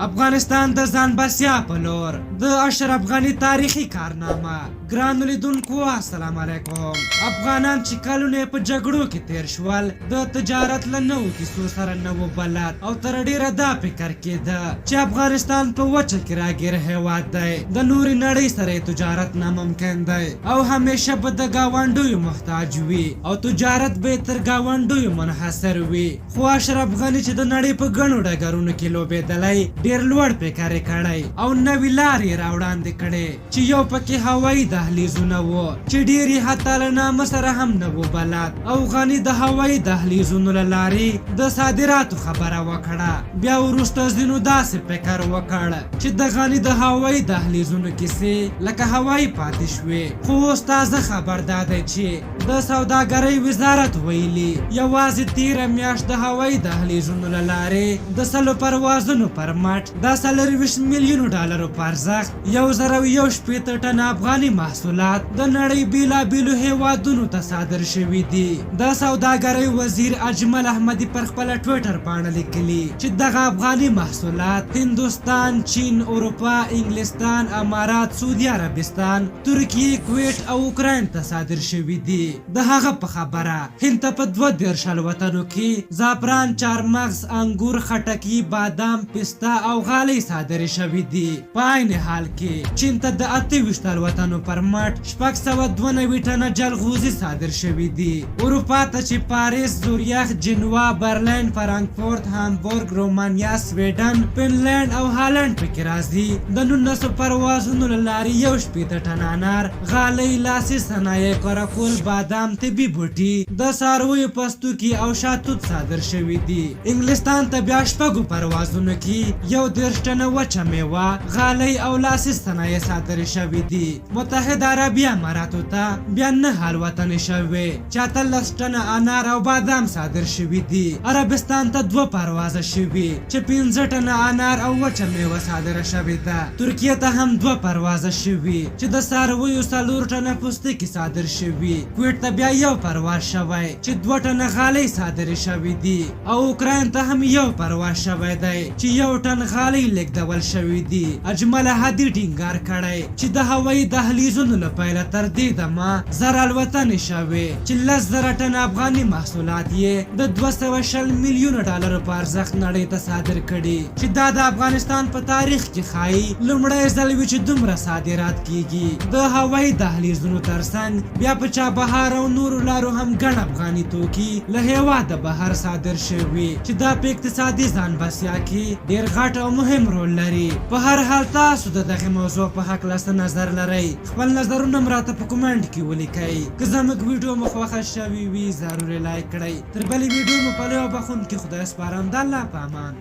افغانستان د ځان بسیا په لور د اشرف غني تاریخي کارنامه. ګرانو لیدونکو السلام علیکم. افغانان چې کلونه په جګړو کې تیر شول د تجارت له نوو کیسو سره نه و بلد او تر ډیره دا فکر کېده چې افغانستان په وچه کې راګیر هیواد دی، د نورې نړۍ سره تجارت ناممکن دی او همیشه به د ګاونډیو محتاج وي او تجارت به تر ګاونډیو منحصر وي. خو اشرف غني چې د نړۍ په ګڼو ډګرونو کې لوبېدلی، ډیر لوړ فکر یې کړی او نوې لارې راوړاندې کړې چې یو پکې هوایي دهلیزونه و چې ډیر یې حتی له نامه سره هم نه و بلد او غني د هوایي دهلیزونو له لارې د صادراتو خبره وکړه. بیا وروسته ځینو داسې فکر وکړ چې د غني د هوایي دهلیزونو کیسې لکه هوایي پاتې شوې. خو اوس تازه خبر دا دی چې د سوداګرۍ وزارت ویلي یوازې تیره میاشت د هوایي دهلیزونو له لارې د سلو پروازونو پر مټ د 40 میلیونو ډالرو په ارزښت 1061 ټن افغاني محصولات د نړۍ بیلابیلو هیوادونو ته صادر شوي دي. د سوداګرۍ وزیر اجمل احمدي پر خپله ټویټر پاڼه لیکلي چې دغه افغاني محصولات هندوستان، چین، اروپا، انګلستان، امارات، سعودي عربستان، ترکیې، کویټ او اوکراین ته صادر شوي دي. د هغه په خبره هند ته په 32 الوطنو کې زعفران، چارمغز، انګور، خټکي، بادام، پسته او غالۍ صادرې شوي دي. په عین حال کې چین ته د 28 الوطنو پر مټ 692 ټنه جلغوزي صادر شوي دي. اروپا ته چې پاریس، زوریخ، جنوا، برلین، فرانکفورت، هامبورګ، رومانیا، سویډن، فنلنډ او هالند پکې راځي. د 1900 پروازونو له لارې 1 ټنه انار، غالۍ، لاسي صنایع، کراکول، بادام، طبي بوټي، د څارویو پوستکي او شاتوت صادر شوي دي. انګلستان ته بیا 6 پروازونو کې 1 ټنه وچه میوه، غالۍ او لاسي صنایع صادرې شوي دي. متحده عربي اماراتو ته بیا 9 الوطنې شوي چې 18 ټنه انار او بادام صادر شوي دي. عربستان ته 2 پروازه شوي چې 15 ټنه انار او وچه میوه صادره شوې ده. ترکیه ته هم 2 پروازه شوي چې د څارویو 4 ټنه پوستکي صادر شوي. کویټ ته بیا 1 پرواز شوی چې 2 ټنه غالۍ صادرې شوي دي او اوکراین ته هم 1 پرواز شوی دی چې 1 ټن غالۍ لیږدول شوي دي. اجمل احمدي ټینګار کړی چې د هوایي دهلیزونو له پیله تر دې دمه 1000 الوطنې شوې چې 10,000 ټن افغاني محصولات یې د 220 میلیونو ډالرو په ارزښت نړۍ ته صادر کړي چې دا د افغانستان په تاریخ کې ښایي لومړی ځل وي چې دومره صادرات کیږي. د هوایي دهلیزونو ترڅنګ بیا په چابهار او نورو لارو هم ګڼ افغاني توکي له هیواده بهر صادر شوي چې دا په اقتصادي ځان بسیا کې ډیر غټ او مهم رول لري. په هر حال تاسو د دغه موضوع په هکله څه نظر لرئ؟ خپل نظرونه م راته په کومنټ کې ولیکئ. که زموږ ویډیو مو خوښه شوې وي ضروري لایک کړئ. تر بلې ویډیو مو په لوی او بخښونکي خدای سپارم. د الله په امان.